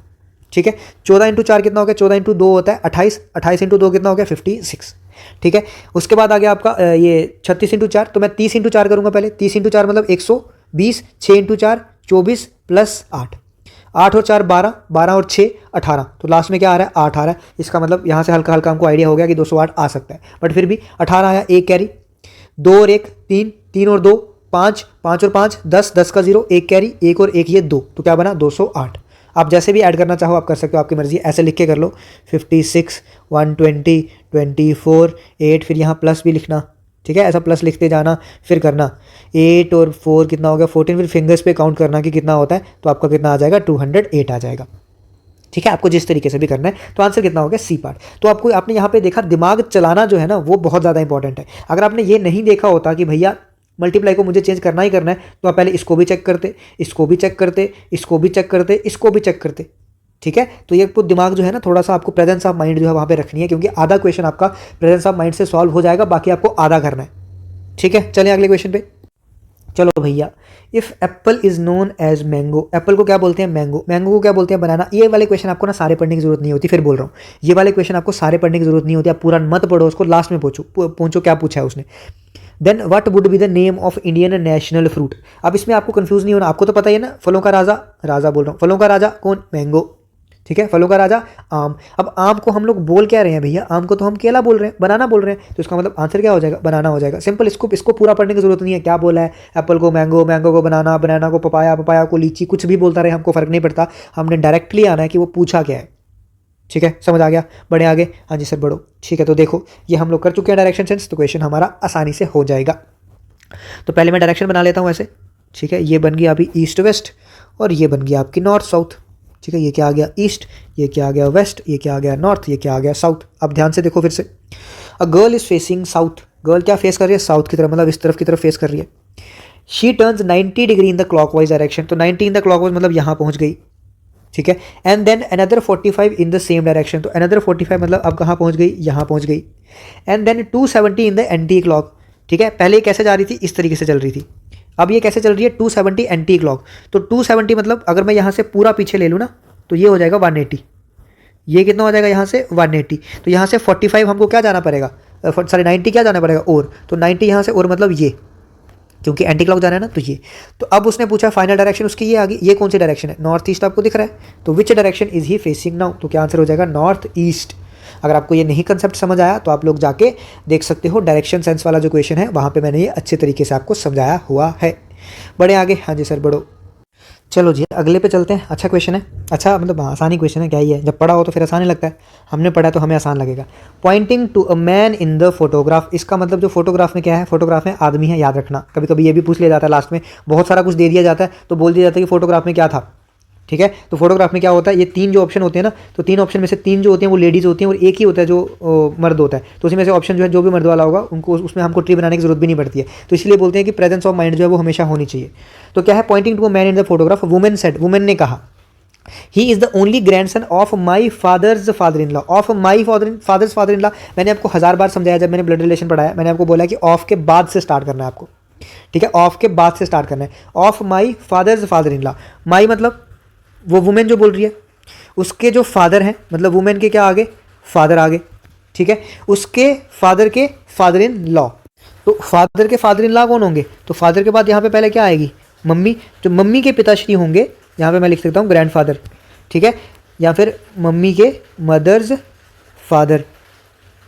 ठीक है। 14 इंटू 4 कितना हो गया, 14 इंटू 2 होता है 28, 28 इंटू 2 कितना हो गया 56, ठीक है। उसके बाद आ गया आपका ये 36 इंटू 4, तो मैं 30 इंटू 4 करूँगा पहले। 30 इंटू 4 मतलब 120, 6 इंटू 4 24 प्लस 8, 8 और 4 12, 12 और 6 18, तो लास्ट में क्या आ रहा है 8 आ रहा है। इसका मतलब यहाँ से हल्का हल्का हमको आइडिया हो गया कि 208 आ सकता है, बट फिर भी 18 आया, एक कैरी, 2 और 1 3, 3 और 2 5, 5 और 5 10, 10 का 0, एक कैरी, एक और एक ये 2, तो क्या बना 208। आप जैसे भी ऐड करना चाहो आप कर सकते हो, आपकी मर्जी, ऐसे लिख के कर लो 56 120 24 8, फिर यहाँ प्लस भी लिखना, ठीक है, ऐसा प्लस लिखते जाना, फिर करना 8 और 4 कितना हो गया 14, फिर फिंगर्स पे काउंट करना कि कितना होता है, तो आपका कितना आ जाएगा 208 आ जाएगा, ठीक है। आपको जिस तरीके से भी करना है, तो आंसर कितना हो गया सी पार्ट। तो आपको आपने यहाँ पे देखा दिमाग चलाना जो है ना वो बहुत ज़्यादा इंपॉर्टेंट है। अगर आपने ये नहीं देखा होता कि भैया मल्टीप्लाई को मुझे चेंज करना ही करना है, तो आप पहले इसको भी चेक करते, इसको भी चेक करते, इसको भी चेक करते, इसको भी चेक करते, ठीक है। तो ये दिमाग जो है ना थोड़ा सा आपको प्रेजेंस ऑफ माइंड जो है वहाँ पे रखनी है, क्योंकि आधा क्वेश्चन आपका प्रेजेंस ऑफ माइंड से सॉल्व हो जाएगा, बाकी आपको आधा करना है, ठीक है। चलिए अगले क्वेश्चन पे। चलो भैया, if apple is known as mango, apple को क्या बोलते हैं मैंगो, मैंगो को क्या बोलते हैं बनाना। ये वाले क्वेश्चन आपको ना सारे पढ़ने की जरूरत नहीं होती, फिर बोल रहा हूँ, ये वाले क्वेश्चन आपको सारे पढ़ने की जरूरत नहीं होती, आप पूरा मत पढ़ो उसको, लास्ट में पूछो क्या पूछा है उसने। Then what would be the name of Indian national fruit. अब इसमें आपको कंफ्यूज नहीं होना, आपको तो पता ही है ना, फलों का राजा, राजा बोल रहा हूँ, फलों का राजा कौन, मैंगो, ठीक है, फलों का राजा आम। अब आम को हम लोग बोल क्या रहे हैं भैया, आम को तो हम केला बोल रहे हैं, बनाना बोल रहे हैं, तो इसका मतलब आंसर क्या हो जाएगा, बनाना हो जाएगा। सिंपल, इसको पूरा पढ़ने की जरूरत नहीं है, क्या बोला है, एप्पल को मैंगो, मैंगो को बनाना, बनाना को पपाया, पपाया को लीची, कुछ भी बोलता रहे हमको फर्क नहीं पड़ता, हमने डायरेक्टली आना है कि वो पूछा क्या है, ठीक है, समझ आ गया। बढ़े आगे, हाँ जी सर बढ़ो, ठीक है। तो देखो ये हम लोग कर चुके हैं डायरेक्शन सेंस, तो क्वेश्चन हमारा आसानी से हो जाएगा। तो पहले मैं डायरेक्शन बना लेता हूँ ऐसे, ठीक है, ये बन गया अभी ईस्ट वेस्ट, और ये बन गया आपकी नॉर्थ साउथ, ठीक है। ये क्या आ गया ईस्ट, ये क्या आ गया वेस्ट, ये क्या आ गया नॉर्थ, ये क्या आ गया साउथ। अब ध्यान से देखो फिर से, a girl is facing south, girl क्या फेस कर रही है, साउथ की तरफ, मतलब इस तरफ की तरफ फेस कर रही है। She turns 90 degree in the clockwise direction, तो 90 इन द क्लॉकवाइज मतलब यहाँ पहुँच गई, ठीक है। And then another 45 in the same direction, तो अनदर 45 मतलब अब कहाँ पहुँच गई, यहाँ पहुँच गई। And then 270 in the anti clock, ठीक है, पहले कैसे जा रही थी, इस तरीके से चल रही थी, अब ये कैसे चल रही है 270 एंटी क्लॉक, तो 270 मतलब अगर मैं यहाँ से पूरा पीछे ले लूँ ना, तो ये हो जाएगा 180, ये कितना हो जाएगा यहाँ से 180, तो यहाँ से 45 हमको क्या जाना पड़ेगा, सॉरी 90 क्या जाना पड़ेगा, और तो 90 यहाँ से, और मतलब ये, क्योंकि एंटी क्लॉक जाना है ना, तो ये। तो अब उसने पूछा फाइनल डायरेक्शन उसकी ये आ गई, ये कौन सी डायरेक्शन है, नॉर्थ ईस्ट आपको दिख रहा है, तो which direction is he facing now, तो क्या आंसर हो जाएगा नॉर्थ ईस्ट। अगर आपको ये नहीं कंसेप्ट समझ आया तो आप लोग जाके देख सकते हो, डायरेक्शन सेंस वाला जो क्वेश्चन है वहाँ पे मैंने ये अच्छे तरीके से आपको समझाया हुआ है। बढ़े आगे, हाँ जी सर बढ़ो। चलो जी अगले पे चलते हैं, अच्छा क्वेश्चन है, अच्छा मतलब आसानी क्वेश्चन है, क्या ही है, जब पढ़ा हो तो फिर आसान ही लगता है, हमने पढ़ा तो हमें आसान लगेगा। Pointing to a man in the photograph, इसका मतलब जो फोटोग्राफ में क्या है, फोटोग्राफ में आदमी है, याद रखना। कभी कभी ये भी पूछ लिया जाता है लास्ट में, बहुत सारा कुछ दे दिया जाता है तो बोल दिया जाता है कि फोटोग्राफ में क्या था, ठीक है। तो फोटोग्राफ में क्या होता है, ये 3 जो ऑप्शन होते हैं ना, तो 3 ऑप्शन में से 3 जो होते हैं वो लेडीज़ होती हैं और एक ही होता है जो मर्द होता है, तो उसी में से ऑप्शन जो है जो भी मर्द वाला होगा उनको उसमें हमको ट्री बनाने की जरूरत भी नहीं पड़ती है, तो इसलिए बोलते हैं कि प्रेजेंस ऑफ माइंड जो है वो हमेशा होनी चाहिए। तो क्या है, pointing to a man in the photograph, women said, women ने कहा, he is the only grand son of my father's father in law, of my father's father in law. मैंने आपको 1000 बार समझाया जब मैंने ब्लड रिलेशन पढ़ाया, मैंने आपको बोला कि ऑफ के बाद से स्टार्ट करना है आपको, ठीक है, ऑफ के बाद से स्टार्ट करना है। Of my father's father in law, my मतलब वो वुमेन जो बोल रही है, उसके जो फादर हैं, मतलब वुमेन के क्या आगे, फादर आगे, ठीक है, उसके फादर के फादर इन लॉ, तो फादर के फादर इन लॉ कौन होंगे, तो फादर के बाद यहाँ पे पहले क्या आएगी, मम्मी, जो मम्मी के पिताश्री होंगे, यहाँ पे मैं लिख सकता हूँ ग्रैंडफादर, ठीक है, या फिर मम्मी के मदर्स फादर,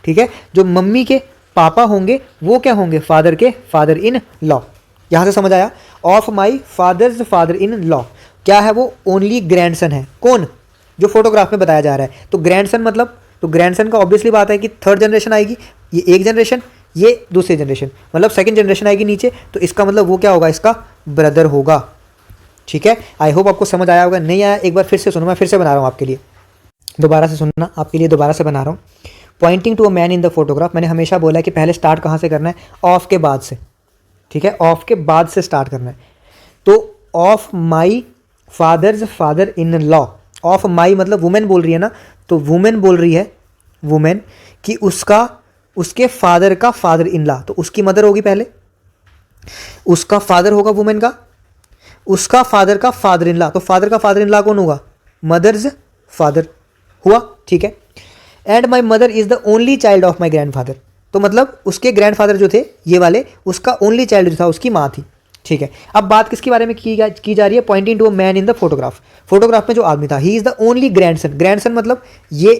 ठीक है, जो मम्मी के पापा होंगे वो क्या होंगे, फादर के फादर इन लॉ। यहाँ से समझ आया, of my father's father in law क्या है, वो ओनली ग्रैंडसन है, कौन, जो फोटोग्राफ में बताया जा रहा है। तो ग्रैंडसन मतलब, तो ग्रैंडसन का ऑब्वियसली बात है कि थर्ड जनरेशन आएगी, ये एक जनरेशन, ये दूसरी जनरेशन, मतलब सेकंड जनरेशन आएगी नीचे, तो इसका मतलब वो क्या होगा, इसका ब्रदर होगा, ठीक है। आई होप आपको समझ आया होगा, नहीं आया एक बार फिर से सुनो, मैं फिर से बना रहा हूँ आपके लिए, दोबारा से सुनना, आपके लिए दोबारा से बना रहा हूँ। Pointing to a man in the photograph, मैंने हमेशा बोला है कि पहले स्टार्ट कहाँ से करना है, ऑफ के बाद से, ठीक है, ऑफ के बाद से स्टार्ट करना है। तो of my father's father in law, of माई मतलब वुमेन बोल रही है ना, तो वुमेन बोल रही है, वुमेन कि उसके फादर का फादर इन लॉ, तो उसकी मदर होगी पहले, उसका फादर होगा वुमेन का, उसका फादर का फादर इन लॉ, तो फादर का फादर इन लॉ कौन होगा, मदर्स फादर हुआ, ठीक है। And my mother is the only child of my grandfather, तो मतलब उसके ग्रैंडफादर जो थे ये वाले, उसका ओनली चाइल्ड जो था उसकी माँ थी, ठीक है। अब बात किसके बारे में की जा रही है, pointing to a man in the photograph, photograph में जो आदमी था, he is the only grandson, grandson मतलब ये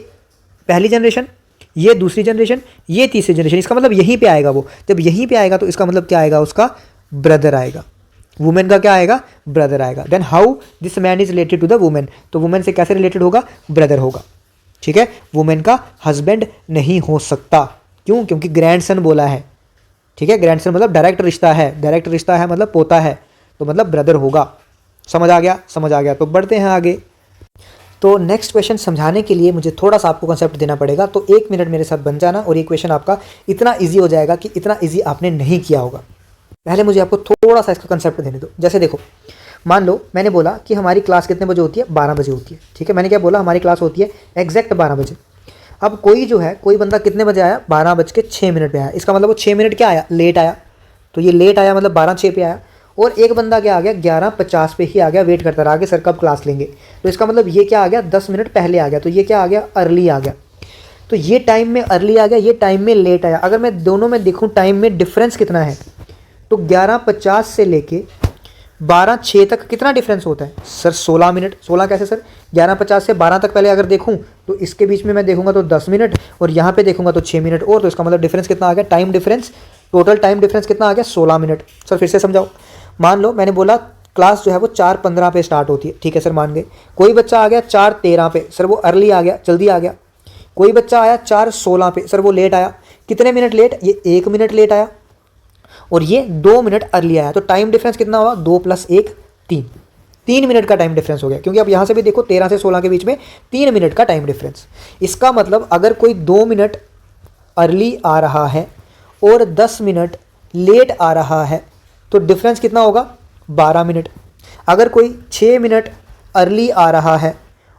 पहली जनरेशन, ये दूसरी जनरेशन, ये तीसरी जनरेशन, इसका मतलब यहीं पे आएगा वो, जब यहीं पे आएगा तो इसका मतलब क्या आएगा, उसका ब्रदर आएगा, वुमेन का क्या आएगा, ब्रदर आएगा। Then how this man is related to the women, तो वुमेन से कैसे रिलेटेड होगा, ब्रदर होगा, ठीक है। वुमेन का हस्बैंड नहीं हो सकता, क्यों, क्योंकि ग्रैंडसन बोला है, ठीक है। ग्रैंडसन मतलब डायरेक्ट रिश्ता है, डायरेक्ट रिश्ता है मतलब पोता है, तो मतलब ब्रदर होगा। समझ आ गया, समझ आ गया, तो बढ़ते हैं आगे। तो नेक्स्ट क्वेश्चन समझाने के लिए मुझे थोड़ा सा आपको कंसेप्ट देना पड़ेगा, तो 1 मिनट मेरे साथ बन जाना और ये क्वेश्चन आपका इतना ईजी हो जाएगा कि इतना ईजी आपने नहीं किया होगा। पहले मुझे आपको थोड़ा सा इसका कंसेप्ट देने दो। जैसे देखो, मान लो मैंने बोला कि हमारी क्लास कितने बजे होती है, 12 बजे होती है, ठीक है। मैंने क्या बोला, हमारी क्लास होती है एग्जैक्ट 12 बजे। अब कोई जो है, कोई बंदा कितने बजे आया, 12:06 पे आया, इसका मतलब वो 6 मिनट क्या आया, लेट आया, तो ये लेट आया मतलब 12:06 पे आया। और एक बंदा क्या आ गया, 11:50 पे ही आ गया, वेट करता रहा कि सर कब क्लास लेंगे, तो इसका मतलब ये क्या आ गया, 10 मिनट पहले आ गया, तो ये क्या आ गया, अर्ली आ गया। तो ये टाइम में अर्ली आ गया, ये टाइम में लेट आया। अगर मैं दोनों में देखूँ टाइम में डिफरेंस कितना है, तो 11:50 से लेके 12:06 तक कितना डिफरेंस होता है सर, 16 मिनट। 16 कैसे सर, 11:50 से 12 तक पहले अगर देखूं तो इसके बीच में मैं देखूंगा तो 10 मिनट, और यहाँ पे देखूंगा तो 6 मिनट और, तो इसका मतलब डिफरेंस कितना आ गया, time difference, total time difference कितना आ गया, 16 मिनट। सर फिर से समझाओ। मान लो मैंने बोला क्लास जो है वो 4:15 पे स्टार्ट होती है, ठीक है सर, मान गए। कोई बच्चा आ गया 4:13 पे, सर वो अर्ली आ गया, जल्दी आ गया। कोई बच्चा आया 4:16 पे, सर वो लेट आया। कितने मिनट लेट, ये 1 मिनट लेट आया, और ये 2 मिनट अर्ली आया। तो टाइम डिफरेंस कितना हुआ, 2 + 1 3, 3 मिनट का टाइम डिफरेंस हो गया, क्योंकि अब यहाँ से भी देखो 13 से 16 के बीच में 3 मिनट का टाइम डिफरेंस। इसका मतलब अगर कोई 2 मिनट अर्ली आ रहा है और 10 मिनट लेट आ रहा है, तो डिफरेंस कितना होगा, 12 मिनट। अगर कोई 6 मिनट अर्ली आ रहा है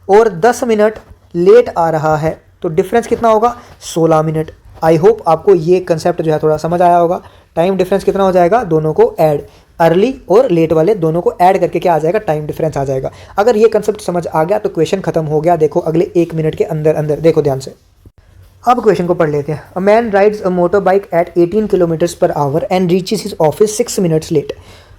और 10 मिनट लेट आ रहा है, तो डिफरेंस कितना होगा, 16 मिनट। आई होप आपको ये कंसेप्ट जो है थोड़ा समझ आया होगा। टाइम डिफरेंस कितना हो जाएगा, दोनों को ऐड, अर्ली और लेट वाले दोनों को ऐड करके क्या आ जाएगा, टाइम डिफरेंस आ जाएगा। अगर ये कंसेप्ट समझ आ गया तो क्वेश्चन खत्म हो गया। देखो अगले 1 मिनट के अंदर अंदर, देखो ध्यान से। अब क्वेश्चन को पढ़ लेते हैं। A man rides a motor bike at 18 km/h and reaches his office 6 minutes late.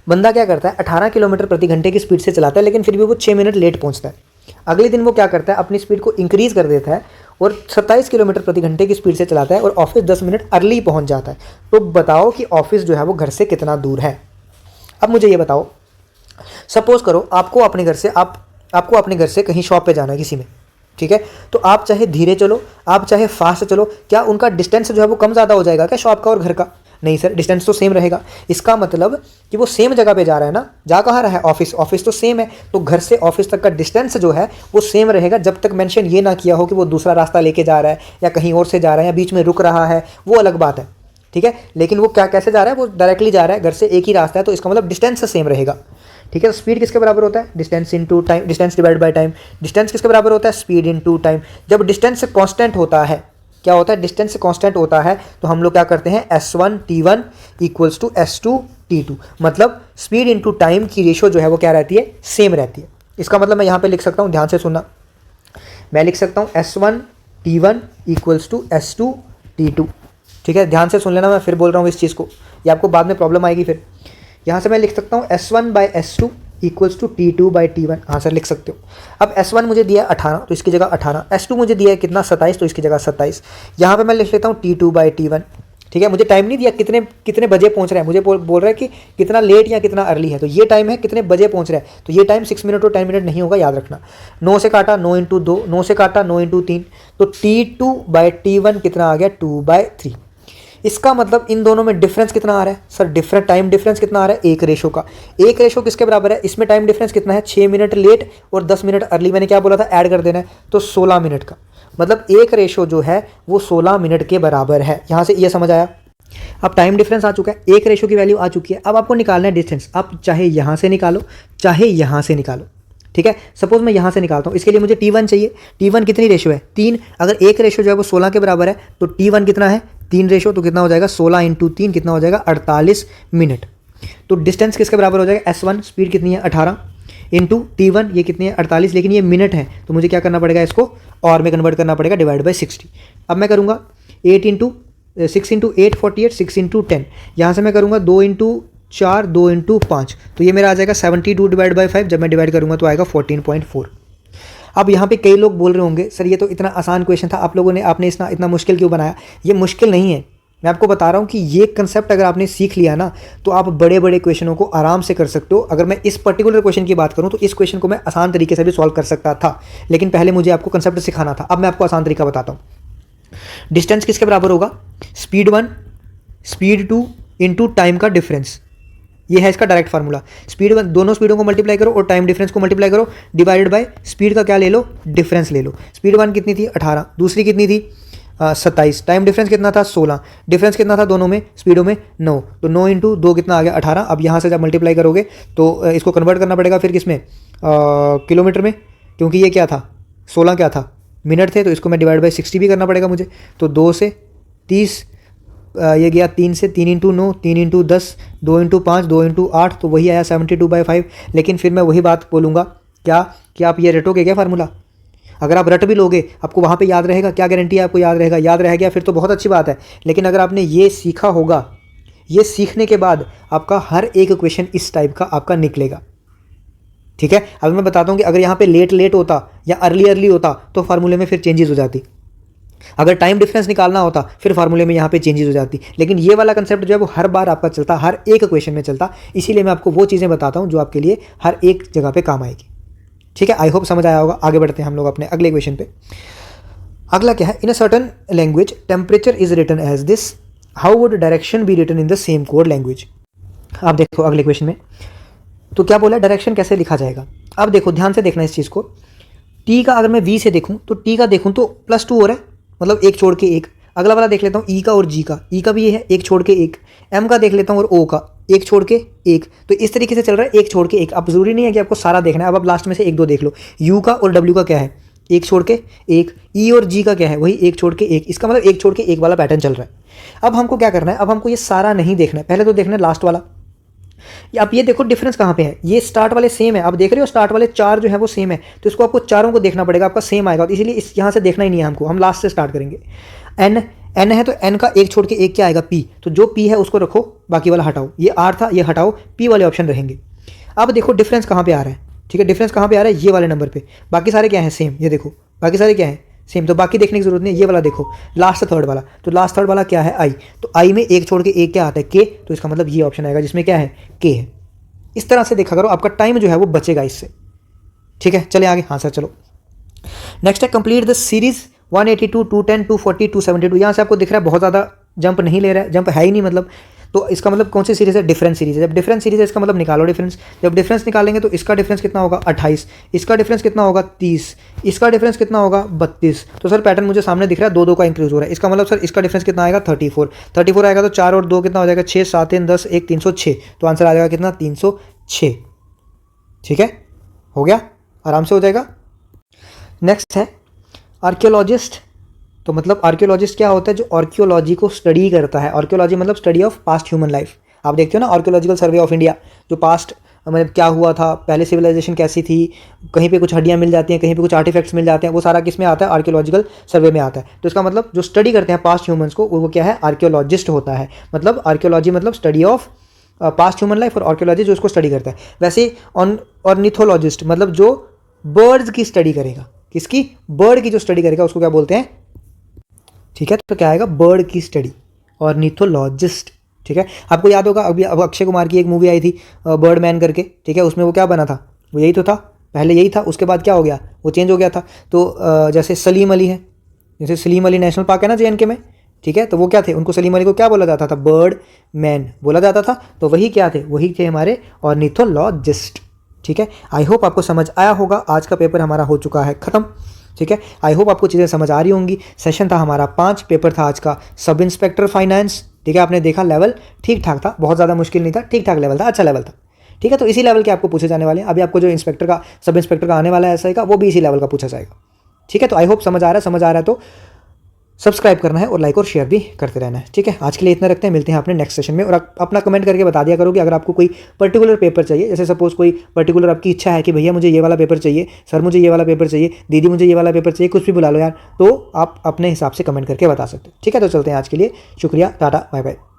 बंदा क्या करता है, 18 किलोमीटर प्रति घंटे की स्पीड से चलाता है, लेकिन फिर भी वो 6 मिनट लेट पहुंचता है। अगले दिन वो क्या करता है, अपनी स्पीड को इंक्रीज़ कर देता है और 27 किलोमीटर प्रति घंटे की स्पीड से चलाता है और ऑफिस 10 मिनट अर्ली पहुंच जाता है। तो बताओ कि ऑफिस जो है वो घर से कितना दूर है। अब मुझे ये बताओ, सपोज करो आपको अपने घर से कहीं शॉप पे जाना है किसी में, ठीक है। तो आप चाहे धीरे चलो, आप चाहे फास्ट चलो, क्या उनका डिस्टेंस जो है वो कम ज़्यादा हो जाएगा क्या शॉप का और घर का? नहीं सर, डिस्टेंस तो सेम रहेगा। इसका मतलब कि वो सेम जगह पे जा रहा है ना, जा कहाँ रहा है, ऑफिस, ऑफिस तो सेम है, तो घर से ऑफिस तक का डिस्टेंस जो है वो सेम रहेगा, जब तक मेंशन ये ना किया हो कि वो दूसरा रास्ता लेके जा रहा है या कहीं और से जा रहा है या बीच में रुक रहा है, वो अलग बात है, ठीक है। लेकिन वो कैसे जा रहा है, वो डायरेक्टली जा रहा है, घर से एक ही रास्ता है, तो इसका मतलब डिस्टेंस सेम रहेगा, ठीक है। स्पीड किसके बराबर होता है, distance into time, distance divide by time. Distance किसके बराबर होता है, स्पीड इनटू टाइम। जब डिस्टेंस कांस्टेंट होता है, क्या होता है, डिस्टेंस कांस्टेंट होता है, तो हम लोग क्या करते हैं, S1 T1 = S2 T2, मतलब स्पीड इनटू टाइम की रेशियो जो है वो क्या रहती है, सेम रहती है। इसका मतलब मैं यहाँ पे लिख सकता हूँ, ध्यान से सुनना, मैं लिख सकता हूँ S1 T1 = S2 T2, ठीक है। ध्यान से सुन लेना, मैं फिर बोल रहा हूँ इस चीज़ को, ये आपको बाद में प्रॉब्लम आएगी। फिर यहाँ से मैं लिख सकता हूँ S1/S2 = T2/T1, हाँ सर लिख सकते हो। अब S1 मुझे दिया 18, तो इसकी जगह 18, S2 मुझे दिया है कितना, 27, तो इसकी जगह 27। यहाँ पे मैं लिख लेता हूँ T2/T1, ठीक है। मुझे टाइम नहीं दिया कितने बजे पहुँच रहा है, मुझे बोल रहा है कि कितना लेट या कितना अर्ली है, तो ये टाइम है कितने बजे पहुँच रहा है, तो ये टाइम 6 मिनट और 10 मिनट नहीं होगा, याद रखना। 9 से काटा 9 × 2, 9 से काटा 9 × 3, तो T2/T1 कितना आ गया, 2/3। इसका मतलब इन दोनों में डिफरेंस कितना आ रहा है सर, डिफरेंट टाइम डिफरेंस कितना आ रहा है, 1 रेशो का। 1 रेशो किसके बराबर है, इसमें टाइम डिफरेंस कितना है, 6 मिनट लेट और 10 मिनट अर्ली। मैंने क्या बोला था, ऐड कर देना है, तो 16 मिनट का, मतलब 1 रेशो जो है वो 16 मिनट के बराबर है। यहाँ से ये समझ आया, अब टाइम डिफरेंस आ चुका है, एक रेशो की वैल्यू आ चुकी है। अब आपको निकालना है डिस्टेंस। आप चाहे यहाँ से निकालो चाहे यहाँ से निकालो, ठीक है। सपोज मैं यहाँ से निकालता हूँ, इसके लिए मुझे T1 चाहिए। T1 कितनी रेशो है? 3। अगर एक रेशो जो है वो 16 के बराबर है तो T1 कितना है? 3 रेशो, तो कितना हो जाएगा? 16 × 3 कितना हो जाएगा? 48 मिनट। तो डिस्टेंस किसके बराबर हो जाएगा? S1 स्पीड कितनी है? 18 इंटू T1 ये कितनी है? 48, लेकिन ये मिनट है तो मुझे क्या करना पड़ेगा? इसको और में कन्वर्ट करना पड़ेगा, डिवाइड बाई 60। अब मैं करूँगा 6 × 8 48, 6 × 10, यहाँ से मैं करूँगा 2 × 4 2 × 5, तो ये मेरा आ जाएगा 72 डिवाइड बाई 5। जब मैं डिवाइड करूँगा तो आएगा 14.4। अब यहाँ पे कई लोग बोल रहे होंगे सर ये तो इतना आसान क्वेश्चन था, आप लोगों ने आपने इतना मुश्किल क्यों बनाया? ये मुश्किल नहीं है, मैं आपको बता रहा हूँ कि ये कंसेप्ट अगर आपने सीख लिया ना तो आप बड़े बड़े क्वेश्चनों को आराम से कर सकते हो। अगर मैं इस पर्टिकुलर क्वेश्चन की बात करूँ तो इस क्वेश्चन को मैं आसान तरीके से भी सॉल्व कर सकता था, लेकिन पहले मुझे आपको कंसेप्ट सिखाना था। अब मैं आपको आसान तरीका बताता हूँ। डिस्टेंस किसके बराबर होगा? स्पीड 1 स्पीड 2 इंटू टाइम का डिफरेंस, ये है इसका डायरेक्ट फार्मूला। स्पीड 1 दोनों स्पीडों को मल्टीप्लाई करो और टाइम डिफरेंस को मल्टीप्लाई करो, डिवाइडेड बाय स्पीड का क्या ले लो? डिफरेंस ले लो। स्पीड 1 कितनी थी? 18, दूसरी कितनी थी? 27। टाइम डिफरेंस कितना था? 16। डिफरेंस कितना था दोनों में स्पीडों में? 9। तो 9 × 2 कितना आ गया? 18। अब यहाँ से जब मल्टीप्लाई करोगे तो इसको कन्वर्ट करना पड़ेगा फिर किस में? किलोमीटर में, क्योंकि ये क्या था? 16 क्या था? मिनट थे, तो इसको मैं डिवाइड बाई 60 भी करना पड़ेगा मुझे। तो 2 से 30, ये गया 3 से, 3 × 9 3 × 10 2 × 5 2 × 8, तो वही आया 72/5। लेकिन फिर मैं वही बात बोलूँगा क्या कि आप ये रटोगे क्या फार्मूला? अगर आप रट भी लोगे आपको वहाँ पे याद रहेगा? क्या गारंटी है आपको याद रहेगा? याद रह गया फिर तो बहुत अच्छी बात है, लेकिन अगर आपने ये सीखा होगा, ये सीखने के बाद आपका हर एक क्वेश्चन इस टाइप का आपका निकलेगा, ठीक है। अब मैं बताता हूँ कि अगर यहाँ पे लेट होता या अर्ली होता तो फार्मूले में फिर चेंजेस हो जाती। अगर टाइम डिफरेंस निकालना होता फिर फार्मूले में यहाँ पे चेंजेस हो जाती। लेकिन ये वाला कंसेप्ट जो है वो हर बार आपका चलता, हर एक क्वेश्चन में चलता। इसीलिए मैं आपको वो चीज़ें बताता हूँ जो आपके लिए हर एक जगह पे काम आएगी, ठीक है। आई होप समझ आया होगा। आगे बढ़ते हैं हम लोग अपने अगले क्वेश्चन पे। अगला क्या है? In a certain language temperature is written as this, how would direction be written in the same code language? आप देखो अगले क्वेश्चन में तो क्या बोला, डायरेक्शन कैसे लिखा जाएगा। अब देखो ध्यान से देखना इस चीज़ को। टी का अगर मैं वी से देखूँ तो टी का देखूँ तो +2 हो रहा है, मतलब एक छोड़ के एक। अगला वाला देख लेता हूँ ई का और जी का, ई का भी ये है एक छोड़ के एक। एम का देख लेता हूँ और ओ का एक छोड़ के एक। तो इस तरीके से चल रहा है एक छोड़ के एक। अब जरूरी नहीं है कि आपको सारा देखना है, अब आप लास्ट में से 1-2 देख लो। यू का और डब्ल्यू का क्या है? एक छोड़ के एक। ई और जी का क्या है? वही एक छोड़ के एक। इसका मतलब एक छोड़ के एक वाला पैटर्न चल रहा है। अब हमको क्या करना है? अब हमको ये सारा नहीं देखना है, पहले तो देखना है लास्ट वाला। आप ये देखो डिफरेंस कहाँ पे है। ये स्टार्ट वाले सेम है, आप देख रहे हो स्टार्ट वाले 4 जो है वो सेम है, तो इसको आपको चारों को देखना पड़ेगा, आपका सेम आएगा। तो इसीलिए इस यहाँ से देखना ही नहीं है हमको, हम लास्ट से स्टार्ट करेंगे। एन है तो एन का एक छोड़ के एक क्या आएगा? पी। तो जो पी है उसको रखो, बाकी वाला हटाओ। ये आर था, ये हटाओ, पी वाले ऑप्शन रहेंगे। अब देखो डिफरेंस कहाँ पे आ रहा है, ठीक है। डिफरेंस कहाँ पे आ रहा है? ये वाले नंबर पे। बाकी सारे क्या है? सेम। ये देखो बाकी सारे क्या है? सेम। तो बाकी देखने की जरूरत नहीं है। ये वाला देखो लास्ट थर्ड वाला, तो लास्ट थर्ड वाला क्या है? आई। तो आई में एक छोड़ के एक क्या आता है? के। तो इसका मतलब ये ऑप्शन आएगा जिसमें क्या है? के है। इस तरह से देखा करो, आपका टाइम जो है वो बचेगा इससे, ठीक है। चले आगे। हाँ सर चलो नेक्स्ट है कंप्लीट द सीरीज 182 210 240 272। यहाँ से आपको दिख रहा है बहुत ज़्यादा जंप नहीं ले रहा है, जंप है ही नहीं मतलब। तो इसका मतलब कौन सी सीरीज़ है? डिफरेंस सीरीज़ है। जब डिफरेंस सीरीज़ है इसका मतलब निकालो डिफरेंस। जब डिफरेंस निकालेंगे तो इसका डिफरेंस कितना होगा? 28। इसका डिफरेंस कितना होगा? 30। इसका डिफरेंस कितना होगा? 32। तो सर पैटर्न मुझे सामने दिख रहा है, 2 का इंक्रीज हो रहा है। इसका मतलब सर इसका डिफरेंस कितना आएगा? 34 आएगा। तो 4 और 2 कितना हो जाएगा? 6 7 3 10 1 306। तो आंसर आ जाएगा कितना? 306, ठीक है। हो गया, आराम से हो जाएगा। नेक्स्ट है आर्कियोलॉजिस्ट। तो मतलब आर्कियोलॉजिस्ट क्या होता है? जो आर्कियोलॉजी को स्टडी करता है। आर्कियोलॉजी मतलब study of past human life. आप देखते हो ना आर्कियोलॉजिकल सर्वे ऑफ इंडिया, जो पास्ट मतलब क्या हुआ था, पहले सिविलाइजेशन कैसी थी, कहीं पे कुछ हड्डियाँ मिल जाती हैं, कहीं पे कुछ आर्टिफैक्ट्स मिल जाते हैं, वो सारा किस में आता है? आर्कियोलॉजिकल सर्वे में आता है। तो इसका मतलब जो स्टडी करते हैं पास्ट ह्यूमन्स को, वो क्या है? आर्कियोलॉजिस्ट होता है। मतलब आर्कियोलॉजी मतलब study of past human life, और आर्कियोलॉजी जो उसको स्टडी करता है। वैसे ऑर्निथोलॉजिस्ट मतलब जो बर्ड्स की स्टडी करेगा। किसकी? बर्ड की जो स्टडी करेगा उसको क्या बोलते हैं? ठीक है, तो क्या आएगा? बर्ड की स्टडी, ऑर्निथोलॉजिस्ट, ठीक है। आपको याद होगा अभी अब अक्षय कुमार की एक मूवी आई थी बर्ड मैन करके, ठीक है। उसमें वो क्या बना था? वो यही तो था, पहले यही था, उसके बाद क्या हो गया? वो चेंज हो गया था। तो जैसे सलीम अली है, जैसे सलीम अली नेशनल पार्क है ना JNK में, ठीक है। तो वो क्या थे? उनको सलीम अली को क्या बोला जाता था? बर्ड मैन बोला जाता था। तो वही क्या थे? वही थे हमारे ऑर्निथोलॉजिस्ट, ठीक है। आई होप आपको समझ आया होगा। आज का पेपर हमारा हो चुका है ख़त्म, ठीक है। आई होप आपको चीज़ें समझ आ रही होंगी। सेशन था हमारा 5, पेपर था आज का सब इंस्पेक्टर फाइनेंस, ठीक है, आपने देखा लेवल ठीक ठाक था, बहुत ज़्यादा मुश्किल नहीं था, ठीक ठाक लेवल था, अच्छा लेवल था। ठीक है, तो इसी लेवल के आपको पूछे जाने वाले हैं। अभी आपको जो इंस्पेक्टर का, सब इंस्पेक्टर का आने वाला है एसआई का, वो भी इसी लेवल का पूछा जाएगा। ठीक है, तो आई होप समझ आ रहा है तो सब्सक्राइब करना है और लाइक और शेयर भी करते रहना है। ठीक है, आज के लिए इतना रखते हैं, मिलते हैं अपने नेक्स्ट सेशन में। और अपना कमेंट करके बता दिया करो कि अगर आपको कोई पर्टिकुलर पेपर चाहिए, जैसे सपोज कोई पर्टिकुलर आपकी इच्छा है कि भैया मुझे ये वाला पेपर चाहिए, सर मुझे ये वाला पेपर चाहिए, दीदी मुझे ये वाला पेपर चाहिए, कुछ भी बुला लो यार, तो आप अपने हिसाब से कमेंट करके बता सकते हो। ठीक है, तो चलते हैं आज के लिए, शुक्रिया, टाटा, बाय बाय।